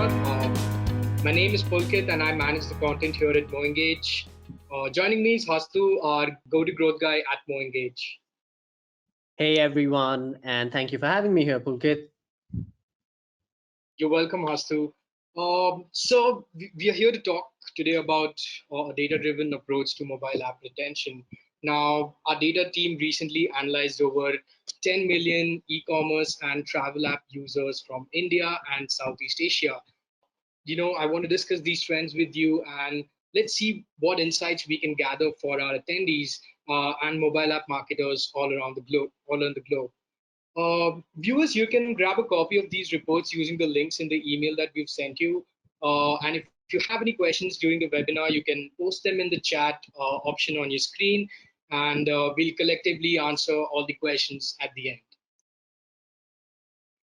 everyone. My name is Pulkit and I manage the content here at MoEngage. Joining me is Hastu, our go-to growth guy at MoEngage. Hey everyone, and thank you for having me here, Pulkit. You're welcome, Hastu. We are here to talk today about a data-driven approach to mobile app retention. Now, our data team recently analyzed over 10 million e-commerce and travel app users from India and Southeast Asia. I want to discuss these trends with you, and let's see what insights we can gather for our attendees and mobile app marketers all around the globe. Viewers, you can grab a copy of these reports using the links in the email that we've sent you. And if you have any questions during the webinar, you can post them in the chat option on your screen, and we'll collectively answer all the questions at the end.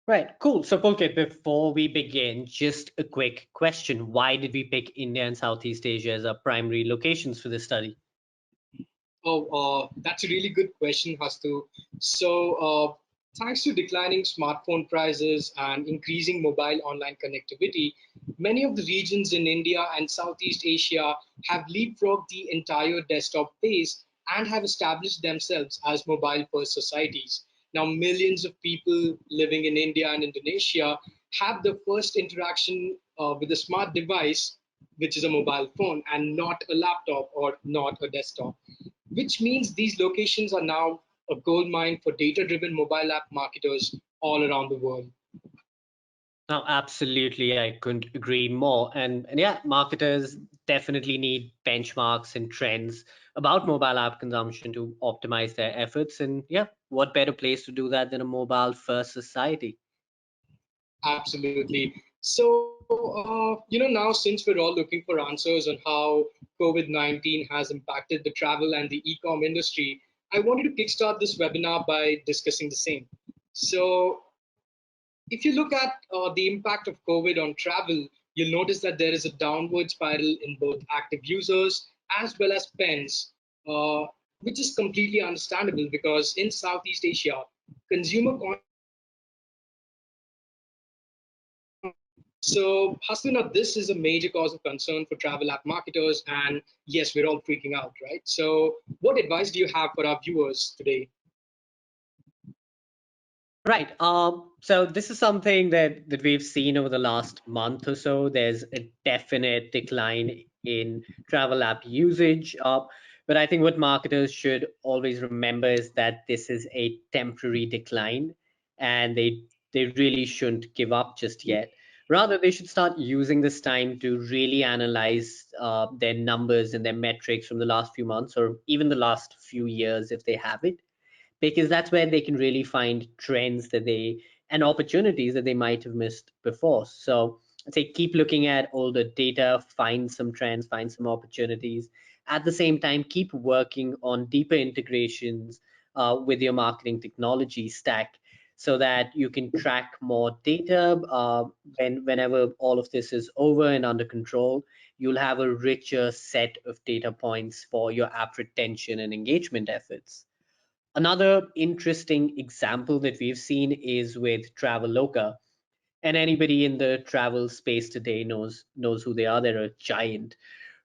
Right, cool. So Pulkit, before we begin, just a quick question. Why did we pick India and Southeast Asia as our primary locations for this study? That's a really good question, Hastu. Thanks to declining smartphone prices and increasing mobile online connectivity, many of the regions in India and Southeast Asia have leapfrogged the entire desktop base and have established themselves as mobile-first societies. Now, millions of people living in India and Indonesia have the first interaction with a smart device, which is a mobile phone, and not a laptop or not a desktop, which means these locations are now a goldmine for data-driven mobile app marketers all around the world. No, absolutely, I couldn't agree more. And yeah, marketers definitely need benchmarks and trends about mobile app consumption to optimize their efforts. And yeah, what better place to do that than a mobile-first society? Absolutely. Now since we're all looking for answers on how COVID-19 has impacted the travel and the e-com industry, I wanted to kickstart this webinar by discussing the same. So if you look at the impact of COVID on travel, you'll notice that there is a downward spiral in both active users as well as spends, which is completely understandable because in Southeast Asia, consumer So, Hasina, this is a major cause of concern for travel app marketers, and yes, we're all freaking out, right? So, what advice do you have for our viewers today? Right. So this is something that we've seen over the last month or so. There's a definite decline in travel app usage. But I think what marketers should always remember is that this is a temporary decline, and they really shouldn't give up just yet. Rather, they should start using this time to really analyze their numbers and their metrics from the last few months or even the last few years if they have it, because that's where they can really find trends that they and opportunities that they might have missed before. So I'd say keep looking at all the data, find some trends, find some opportunities. At the same time, keep working on deeper integrations with your marketing technology stack so that you can track more data. Whenever all of this is over and under control, you'll have a richer set of data points for your app retention and engagement efforts. Another interesting example that we've seen is with Traveloka, and anybody in the travel space today knows who they are. They're a giant,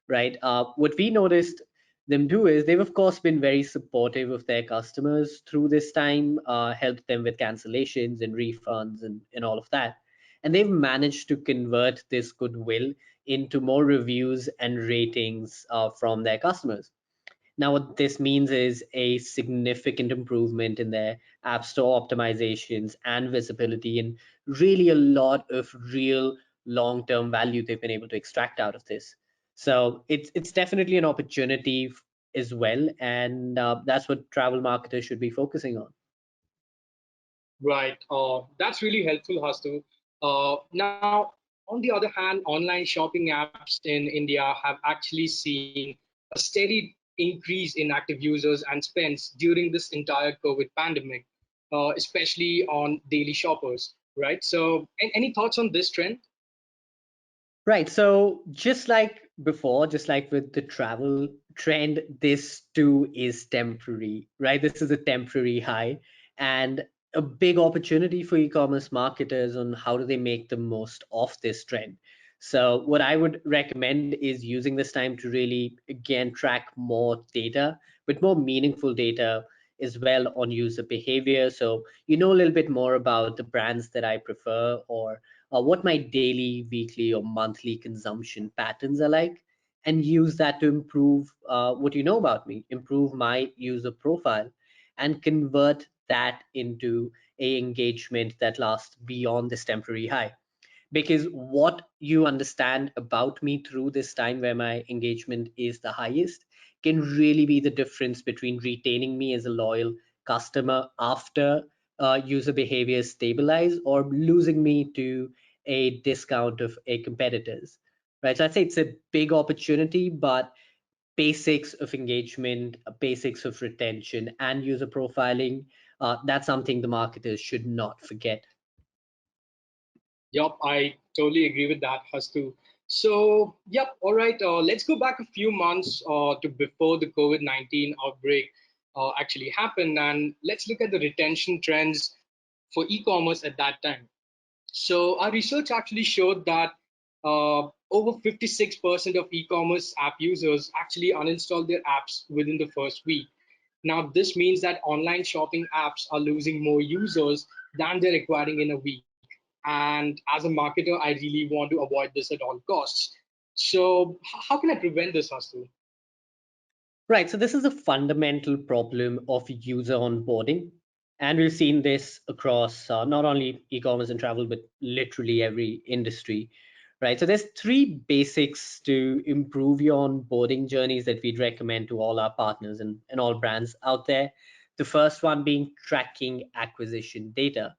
right? What we noticed them do is they've of course been very supportive of their customers through this time, helped them with cancellations and refunds and all of that, and they've managed to convert this goodwill into more reviews and ratings from their customers. Now, what this means is a significant improvement in their App Store optimizations and visibility, and really a lot of real long-term value they've been able to extract out of this. So it's definitely an opportunity as well, and that's what travel marketers should be focusing on. Right. That's really helpful, Hastu. Now, on the other hand, online shopping apps in India have actually seen a steady increase in active users and spends during this entire COVID pandemic, especially on daily shoppers, right? So, any thoughts on this trend? Right. So just like before, just like with the travel trend, this too is temporary, right? This is a temporary high. And a big opportunity for e-commerce marketers on how do they make the most of this trend. So what I would recommend is using this time to really again track more data, but more meaningful data as well on user behavior. So you know a little bit more about the brands that I prefer, or what my daily, weekly, or monthly consumption patterns are like, and use that to improve what you know about me, improve my user profile, and convert that into a engagement that lasts beyond this temporary high. Because what you understand about me through this time where my engagement is the highest can really be the difference between retaining me as a loyal customer after user behavior stabilize, or losing me to a discount of a competitors. Right, so I'd say it's a big opportunity, but basics of engagement, basics of retention, and user profiling, that's something the marketers should not forget. Yup, I totally agree with that, Hastu. So, yep, all right. Let's go back a few months to before the COVID-19 outbreak actually happened, and let's look at the retention trends for e-commerce at that time. So, our research actually showed that over 56% of e-commerce app users actually uninstalled their apps within the first week. Now, this means that online shopping apps are losing more users than they're acquiring in a week. And as a marketer, I really want to avoid this at all costs. So, how can I prevent this, Hastu? Right, so this is a fundamental problem of user onboarding. And we've seen this across not only e-commerce and travel, but literally every industry. Right, so there's three basics to improve your onboarding journeys that we'd recommend to all our partners and all brands out there. The first one being tracking acquisition data.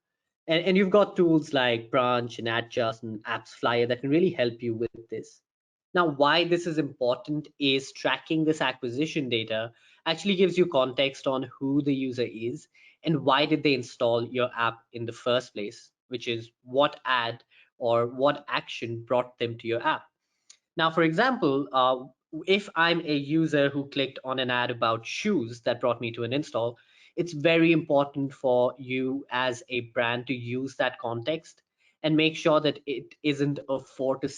And you've got tools like Branch and Adjust and Apps Flyer that can really help you with this. Now, why this is important is tracking this acquisition data actually gives you context on who the user is and why did they install your app in the first place, which is what ad or what action brought them to your app. Now, for example, if I'm a user who clicked on an ad about shoes that brought me to an install, it's very important for you as a brand to use that context and make sure that it isn't a 4 to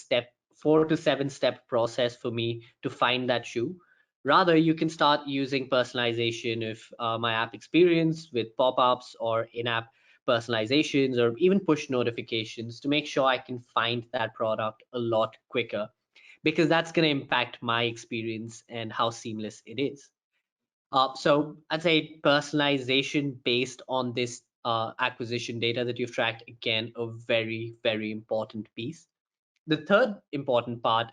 7 step process for me to find that shoe. Rather, you can start using personalization of my app experience with pop-ups or in-app personalizations or even push notifications to make sure I can find that product a lot quicker, because that's going to impact my experience and how seamless it is. So I'd say personalization based on this acquisition data that you've tracked, again, a very, very important piece. The third important part,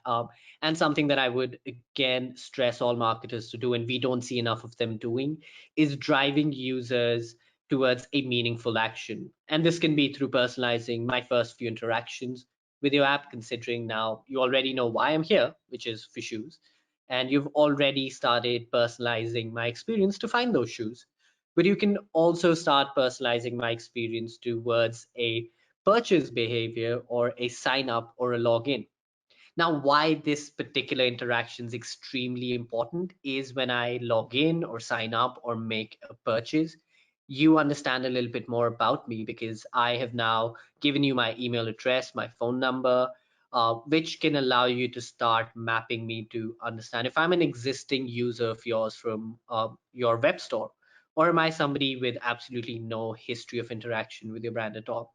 and something that I would again stress all marketers to do, and we don't see enough of them doing, is driving users towards a meaningful action. And this can be through personalizing my first few interactions with your app, considering now you already know why I'm here, which is for shoes. And you've already started personalizing my experience to find those shoes. But you can also start personalizing my experience towards a purchase behavior or a sign up or a login. Now, why this particular interaction is extremely important is when I log in or sign up or make a purchase, you understand a little bit more about me because I have now given you my email address, my phone number, which can allow you to start mapping me to understand if I'm an existing user of yours from your web store, or am I somebody with absolutely no history of interaction with your brand at all.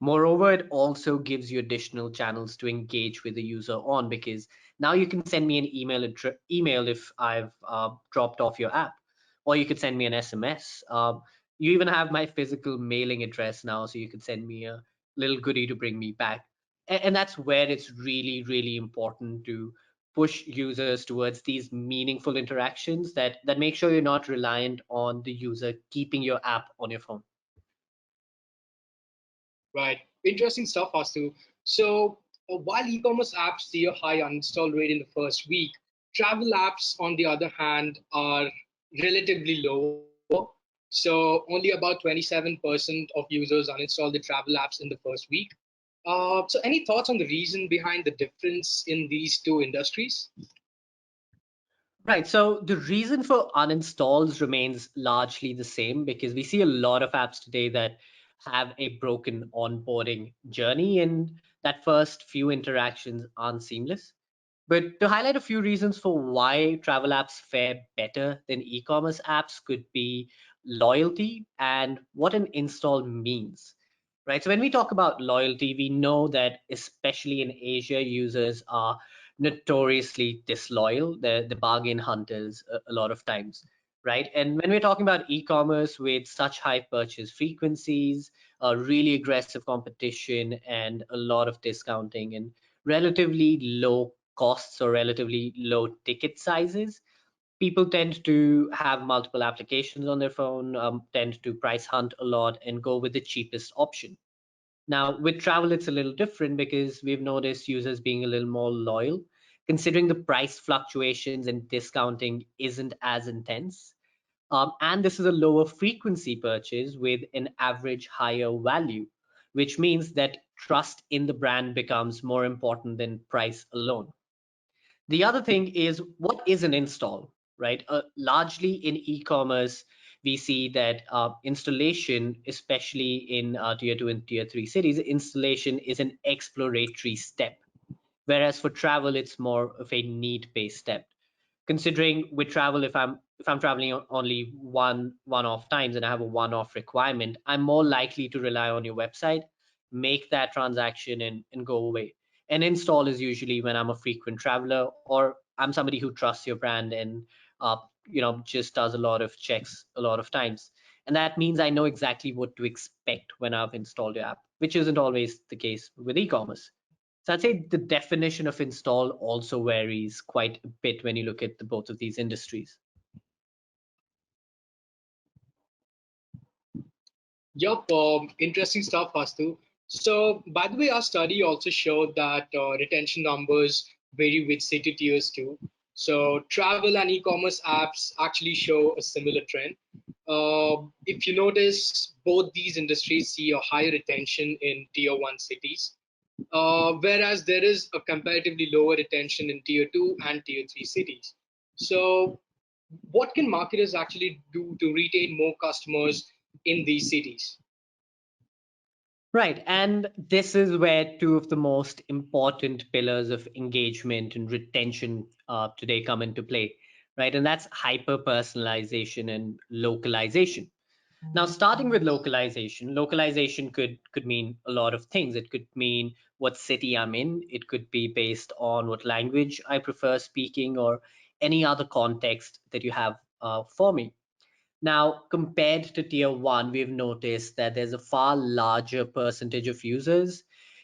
Moreover, it also gives you additional channels to engage with the user on, because now you can send me an email if I've dropped off your app, or you could send me an SMS. You even have my physical mailing address now, so you could send me a little goodie to bring me back. And that's where it's really, really important to push users towards these meaningful interactions that make sure you're not reliant on the user keeping your app on your phone. Right. Interesting stuff, Hastu. So, while e-commerce apps see a high uninstall rate in the first week, travel apps, on the other hand, are relatively lower. So, only about 27% of users uninstall the travel apps in the first week. So, any thoughts on the reason behind the difference in these two industries? Right. So the reason for uninstalls remains largely the same because we see a lot of apps today that have a broken onboarding journey, and that first few interactions aren't seamless. But to highlight a few reasons for why travel apps fare better than e-commerce apps could be loyalty and what an install means. Right. So when we talk about loyalty, we know that especially in Asia, users are notoriously disloyal. The bargain hunters a lot of times. Right. And when we're talking about e-commerce with such high purchase frequencies, really aggressive competition, and a lot of discounting and relatively low costs or relatively low ticket sizes, people tend to have multiple applications on their phone, tend to price hunt a lot and go with the cheapest option. Now, with travel, it's a little different because we've noticed users being a little more loyal, considering the price fluctuations and discounting isn't as intense. And this is a lower frequency purchase with an average higher value, which means that trust in the brand becomes more important than price alone. The other thing is, what is an install, right? Largely in e-commerce, we see that installation, especially in tier two and tier three cities, installation is an exploratory step. Whereas for travel, it's more of a need-based step, considering with travel, if I'm traveling only one-off times and I have a one-off requirement, I'm more likely to rely on your website, make that transaction, and go away. An install is usually when I'm a frequent traveler or I'm somebody who trusts your brand and uh, just does a lot of checks a lot of times, and that means I know exactly what to expect when I've installed your app, which isn't always the case with e-commerce. So I'd say the definition of install also varies quite a bit when you look at both of these industries. Yup, interesting stuff, Hastu. So, by the way, our study also showed that retention numbers vary with city tiers too. So, travel and e-commerce apps actually show a similar trend. If you notice, both these industries see a higher retention in tier one cities, whereas there is a comparatively lower retention in tier two and tier three cities. So, what can marketers actually do to retain more customers in these cities? Right, and this is where two of the most important pillars of engagement and retention today come into play, right? And that's hyper personalization and localization. Now, starting with localization, localization could mean a lot of things. It could mean what city I'm in. It could be based on what language I prefer speaking or any other context that you have for me. Now, compared to tier one, we've noticed that there's a far larger percentage of users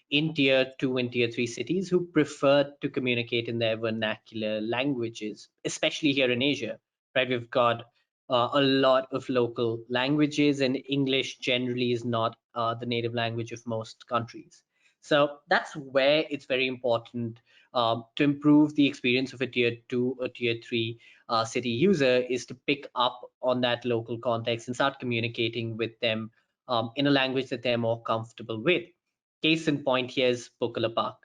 in tier two and tier three cities who prefer to communicate in their vernacular languages, especially here in Asia, right? We've got a lot of local languages, and English generally is not the native language of most countries. So that's where it's very important to improve the experience of a tier two or tier three city user is to pick up on that local context and start communicating with them in a language that they're more comfortable with. Case in point here is Bukalapak,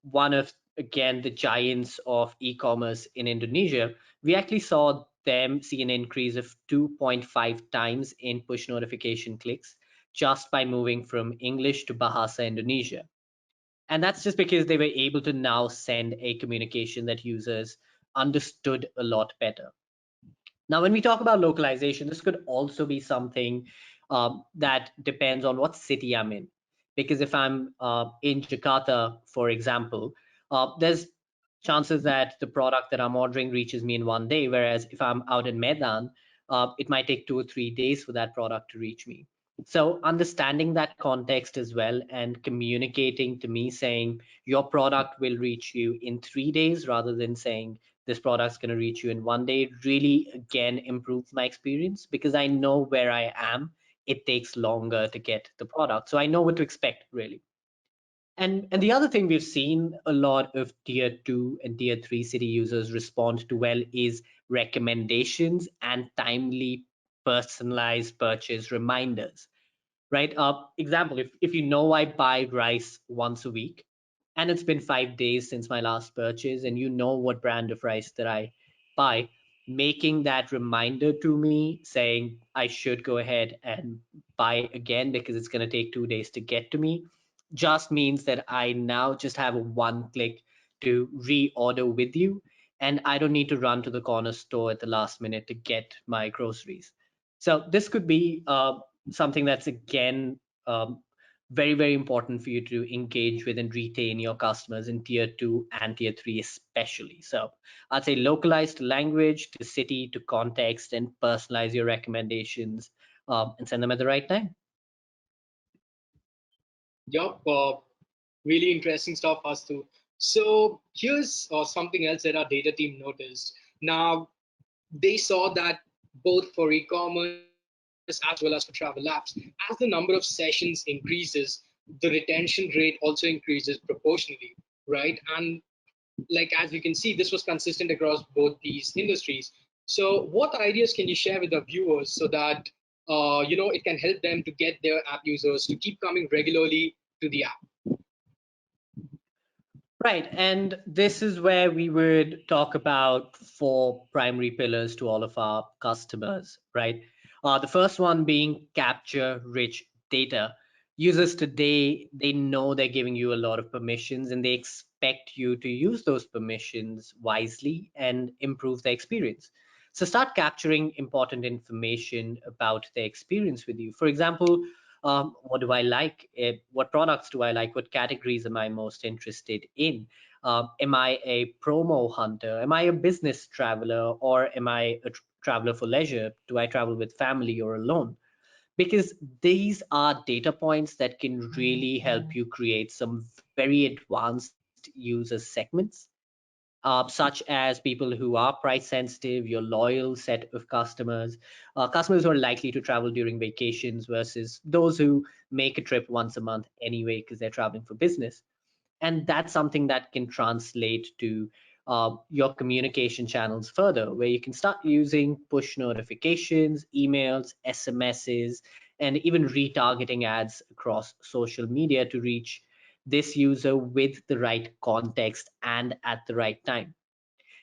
one of, again, the giants of e-commerce in Indonesia. We actually saw them see an increase of 2.5 times in push notification clicks just by moving from English to Bahasa Indonesia. And that's just because they were able to now send a communication that users understood a lot better. Now, when we talk about localization, this could also be something that depends on what city I'm in. Because if I'm in Jakarta, for example, there's chances that the product that I'm ordering reaches me in one day, whereas if I'm out in Medan, it might take 2 or 3 days for that product to reach me. So understanding that context as well and communicating to me saying your product will reach you in 3 days rather than saying this product's going to reach you in one day really again improves my experience because I know where I am. It takes longer to get the product, so I know what to expect really. And the other thing we've seen a lot of tier two and tier three city users respond to well is recommendations and timely personalized purchase reminders, right? Example, if you know I buy rice once a week and it's been 5 days since my last purchase and you know what brand of rice that I by, making that reminder to me saying I should go ahead and buy again because it's going to take 2 days to get to me, just means that I now just have a one click to reorder with you, and I don't need to run to the corner store at the last minute to get my groceries. So this could be something that's again very, very important for you to engage with and retain your customers in tier two and tier three, especially. So I'd say localize to language, to city, to context, and personalize your recommendations and send them at the right time. Yup, really interesting stuff, Hastu. So here's something else that our data team noticed. Now, they saw that both for e-commerce as well as for travel apps, as the number of sessions increases, the retention rate also increases proportionally, right? And like as you can see, this was consistent across both these industries. So what ideas can you share with the viewers so that it can help them to get their app users to keep coming regularly to the app? Right, and this is where we would talk about four primary pillars to all of our customers, right? The first one being capture rich data. Users today, they know they're giving you a lot of permissions and they expect you to use those permissions wisely and improve the experience. So start capturing important information about their experience with you. For example, what do I like? What products do I like? What categories am I most interested in? Am I a promo hunter? Am I a business traveler? Or am I a traveler for leisure? Do I travel with family or alone? Because these are data points that can really help you create some very advanced user segments, such as people who are price sensitive, your loyal set of customers, customers who are likely to travel during vacations versus those who make a trip once a month anyway because they're traveling for business. And that's something that can translate to your communication channels further, where you can start using push notifications, emails, SMSs, and even retargeting ads across social media to reach this user with the right context and at the right time.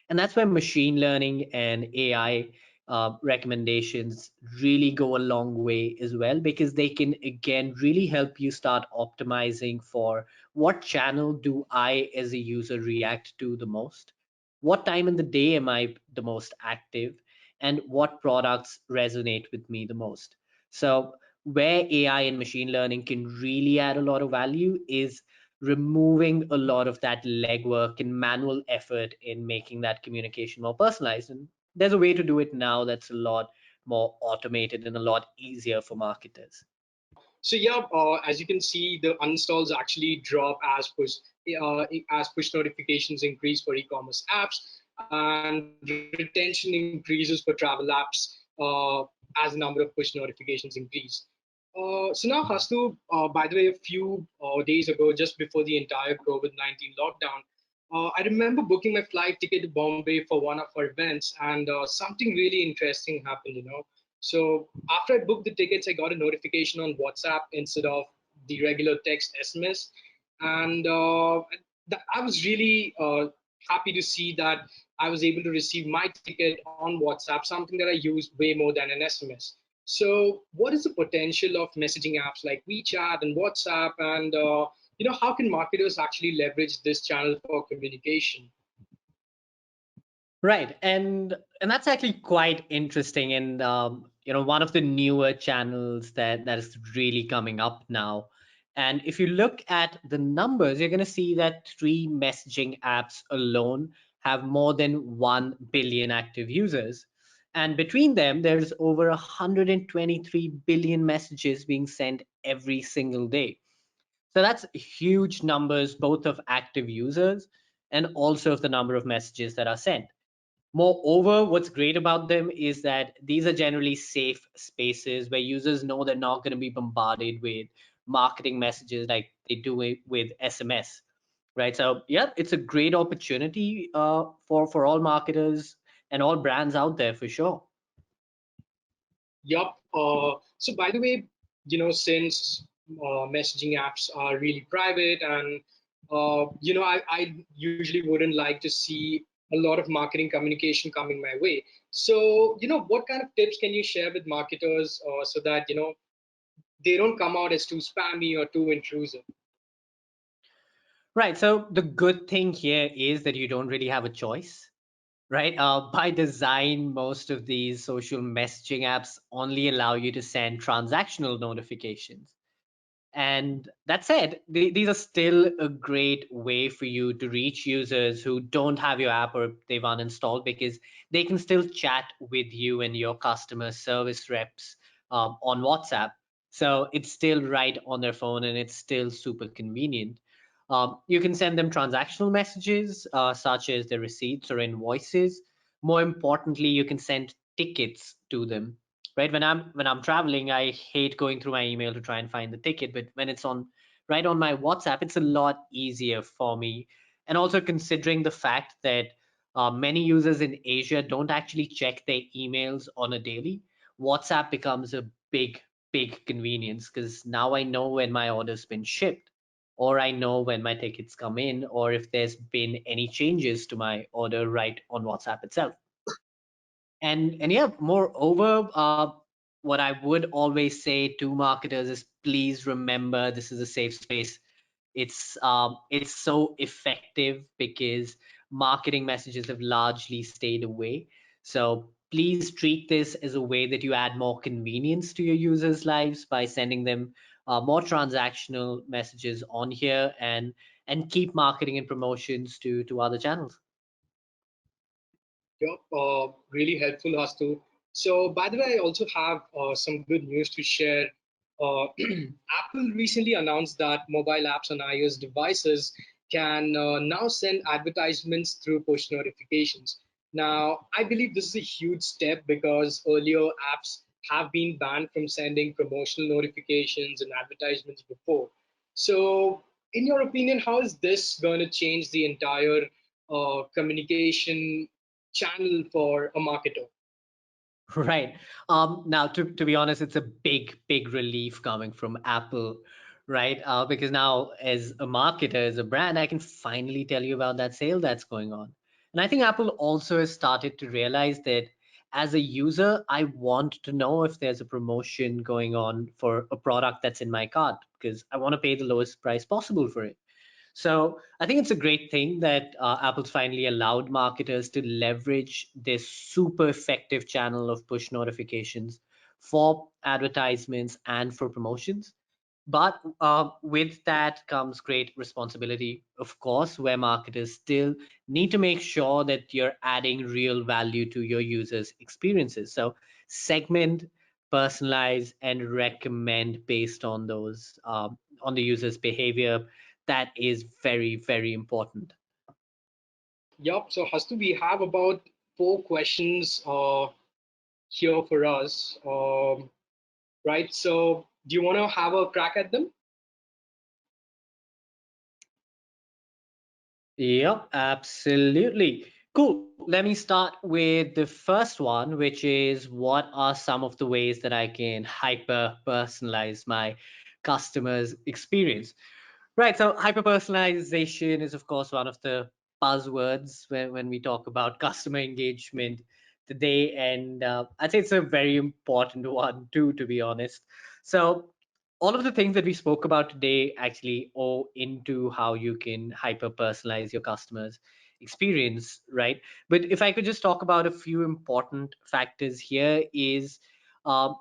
And that's where machine learning and AI recommendations really go a long way as well, because they can again really help you start optimizing for what channel do I as a user react to the most, what time in the day am I the most active, and what products resonate with me the most. So where AI and machine learning can really add a lot of value is removing a lot of that legwork and manual effort in making that communication more personalized. And there's a way to do it now that's a lot more automated and a lot easier for marketers. So yeah, as you can see, the uninstalls actually drop as push notifications increase for e-commerce apps, and retention increases for travel apps as the number of push notifications increase. So now, Hastu, by the way, a few days ago, just before the entire COVID-19 lockdown, I remember booking my flight ticket to Bombay for one of our events, and something really interesting happened. So after I booked the tickets, I got a notification on WhatsApp instead of the regular text SMS, and I was really happy to see that I was able to receive my ticket on WhatsApp, something that I use way more than an SMS. So, what is the potential of messaging apps like WeChat and WhatsApp, and how can marketers actually leverage this channel for communication? Right, and that's actually quite interesting, and one of the newer channels that is really coming up now. And if you look at the numbers, you're going to see that three messaging apps alone have more than 1 billion active users, and between them, there's over 123 billion messages being sent every single day. So that's huge numbers, both of active users and also of the number of messages that are sent. Moreover, what's great about them is that these are generally safe spaces where users know they're not going to be bombarded with marketing messages like they do with SMS, right? So yeah, it's a great opportunity for all marketers and all brands out there for sure. Yup. So by the way, since messaging apps are really private, and I usually wouldn't like to see a lot of marketing communication coming my way. So, what kind of tips can you share with marketers so that, they don't come out as too spammy or too intrusive? Right. So the good thing here is that you don't really have a choice, right? By design, most of these social messaging apps only allow you to send transactional notifications. And that said, these are still a great way for you to reach users who don't have your app or they've uninstalled, because they can still chat with you and your customer service reps on WhatsApp. So it's still right on their phone and it's still super convenient. You can send them transactional messages such as the receipts or invoices. More importantly, you can send tickets to them, right? When I'm traveling, I hate going through my email to try and find the ticket, but when it's on right on my WhatsApp, it's a lot easier for me. And also considering the fact that many users in Asia don't actually check their emails on a daily, WhatsApp becomes a big convenience, because now I know when my order's been shipped, or I know when my tickets come in, or if there's been any changes to my order right on WhatsApp itself. And yeah, moreover, what I would always say to marketers is, please remember, this is a safe space. It's so effective because marketing messages have largely stayed away. So please treat this as a way that you add more convenience to your users' lives by sending them more transactional messages on here, and keep marketing and promotions to other channels. Yep, really helpful, Hastu. So, by the way, I also have some good news to share. Apple recently announced that mobile apps on iOS devices can now send advertisements through push notifications. Now, I believe this is a huge step because earlier apps have been banned from sending promotional notifications and advertisements before. So, in your opinion, how is this going to change the entire communication channel for a marketer? Right. Now, to be honest, it's a big relief coming from Apple, right? Because now, as a marketer, as a brand, I can finally tell you about that sale that's going on. And I think Apple also has started to realize that as a user, I want to know if there's a promotion going on for a product that's in my cart, because I want to pay the lowest price possible for it. So I think it's a great thing that Apple's finally allowed marketers to leverage this super effective channel of push notifications for advertisements and for promotions. But with that comes great responsibility, of course, where marketers still need to make sure that you're adding real value to your users' experiences. So segment, personalize, and recommend based on those on the user's behavior. That is very important. Yup. So, Hastu, we have about four questions here for us, right? So, do you want to have a crack at them? Yep, absolutely. Cool. Let me start with the first one, which is, what are some of the ways that I can hyper personalize my customers' experience? Right. So hyper-personalization is, of course, one of the buzzwords when we talk about customer engagement today. And I'd say it's a very important one too, to be honest. So all of the things that we spoke about today actually owe into how you can hyper-personalize your customers' experience, right? But if I could just talk about a few important factors here is,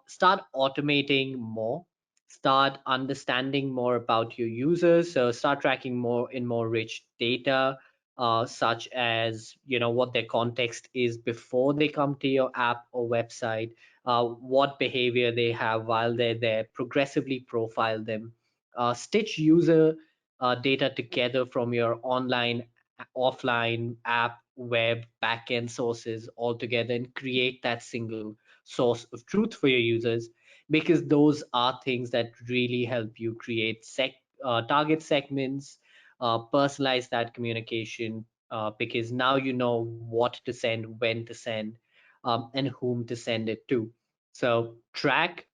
start automating more, start understanding more about your users, so start tracking more in more rich data, such as what their context is before they come to your app or website, what behavior they have while they're there, progressively profile them, stitch user data together from your online, offline, app, web, backend sources all together, and create that single source of truth for your users, because those are things that really help you create target segments, personalize that communication, because now you know what to send, when to send, and whom to send it to. So track,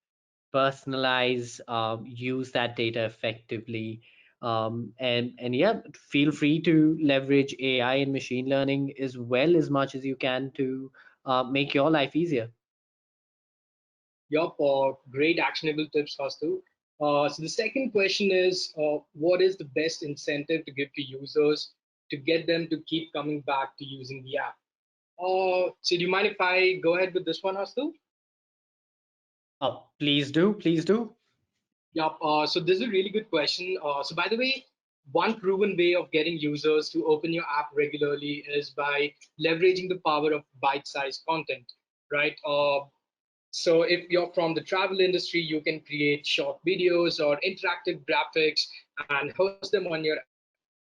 personalize, use that data effectively, And yeah, feel free to leverage AI and machine learning as well as much as you can to make your life easier. Yup, great actionable tips, Hastu. So the second question is, what is the best incentive to give to users to get them to keep coming back to using the app? So do you mind if I go ahead with this one, Hastu? Please do, please do. Yup. So this is a really good question. So by the way, one proven way of getting users to open your app regularly is by leveraging the power of bite-sized content, right? So if you're from the travel industry, you can create short videos or interactive graphics and host them on your app.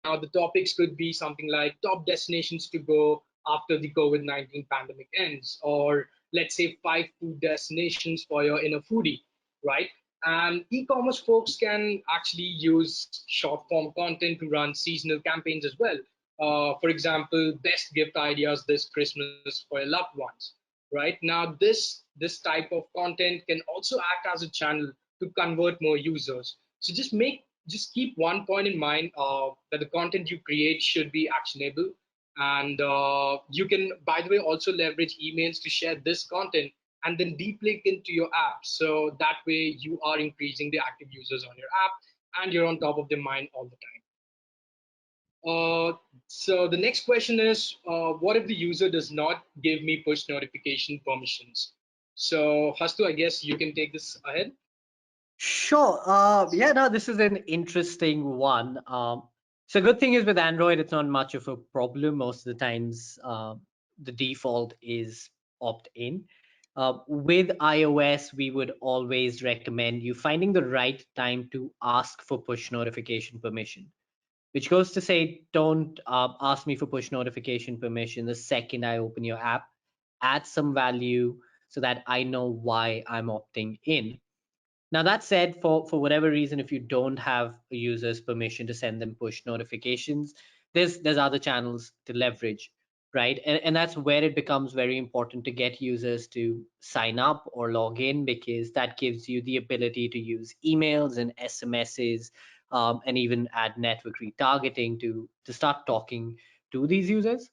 Now, the topics could be something like top destinations to go after the COVID-19 pandemic ends, or let's say 5 food destinations for your inner foodie, right? And e-commerce folks can actually use short form content to run seasonal campaigns as well. For example, best gift ideas this Christmas for your loved ones, right? Now, this type of content can also act as a channel to convert more users. So just keep one point in mind, that the content you create should be actionable, and you can, by the way, also leverage emails to share this content and then deep link into your app, so that way you are increasing the active users on your app and you're on top of their mind all the time. So the next question is, what if the user does not give me push notification permissions? So Hastu, I guess you can take this ahead. Sure. Yeah, no, this is an interesting one. So good thing is with Android, it's not much of a problem. Most of the times, the default is opt-in. With iOS, we would always recommend you finding the right time to ask for push notification permission, which goes to say, don't ask me for push notification permission the second I open your app. Add some value so that I know why I'm opting in. Now that said, for whatever reason, if you don't have a user's permission to send them push notifications, there's other channels to leverage, right? And that's where it becomes very important to get users to sign up or log in, because that gives you the ability to use emails and SMSs, and even add network retargeting to start talking to these users.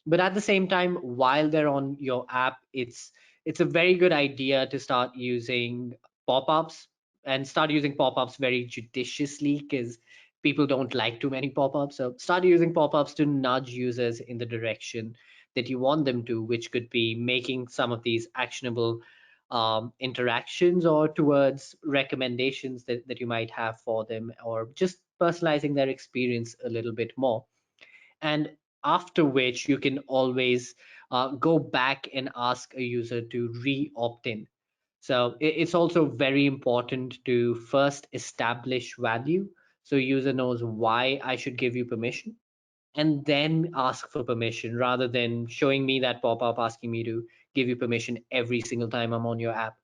But at the same time, while they're on your app, it's a very good idea to start using pop-ups, and start using pop-ups very judiciously, because people don't like too many pop-ups. So start using pop-ups to nudge users in the direction that you want them to, which could be making some of these actionable interactions, or towards recommendations that you might have for them, or just personalizing their experience a little bit more. And after which you can always go back and ask a user to re-opt in. So it's also very important to first establish value, so user knows why I should give you permission, and then ask for permission, rather than showing me that pop-up asking me to give you permission every single time I'm on your app.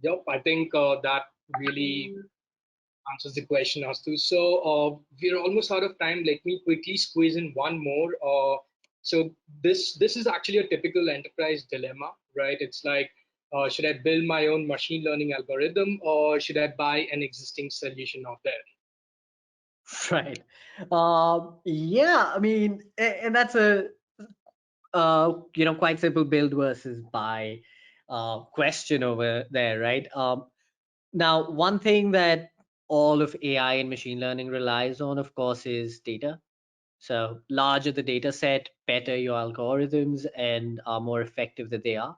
Yep, I think that really answers the question, Astu. So we're almost out of time. Let me quickly squeeze in one more. So this is actually a typical enterprise dilemma, right? It's like, should I build my own machine learning algorithm, or should I buy an existing solution out there? Right. Yeah, I mean, and that's a quite simple build versus buy question over there, right? Now, one thing that all of AI and machine learning relies on, of course, is data. So larger the data set, better your algorithms, and more effective that they are.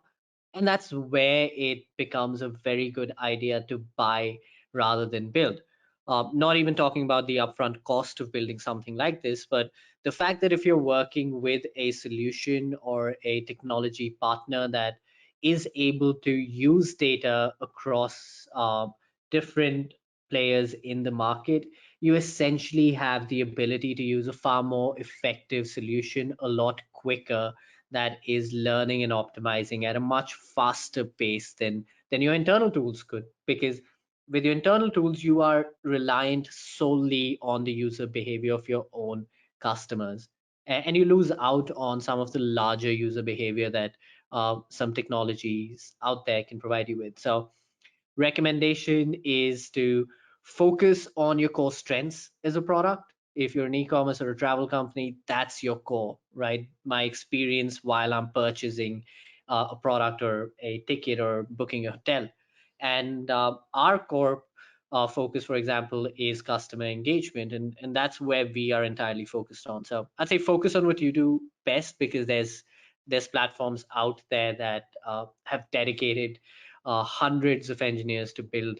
And that's where it becomes a very good idea to buy rather than build. Not even talking about the upfront cost of building something like this, but the fact that if you're working with a solution or a technology partner that is able to use data across different players in the market, you essentially have the ability to use a far more effective solution a lot quicker, that is learning and optimizing at a much faster pace than your internal tools could. Because with your internal tools, you are reliant solely on the user behavior of your own customers, and you lose out on some of the larger user behavior that some technologies out there can provide you with. So recommendation is to focus on your core strengths as a product. If you're an e-commerce or a travel company, that's your core, right? My experience while I'm purchasing a product or a ticket or booking a hotel. And our core focus, for example, is customer engagement, and that's where we are entirely focused on. So I'd say focus on what you do best, because there's platforms out there that have dedicated hundreds of engineers to build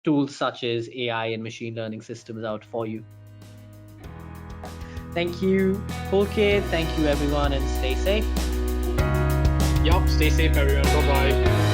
tools such as AI and machine learning systems out for you. Thank you, Pulkit. Thank you, everyone, and stay safe. Yup, stay safe, everyone. Bye bye.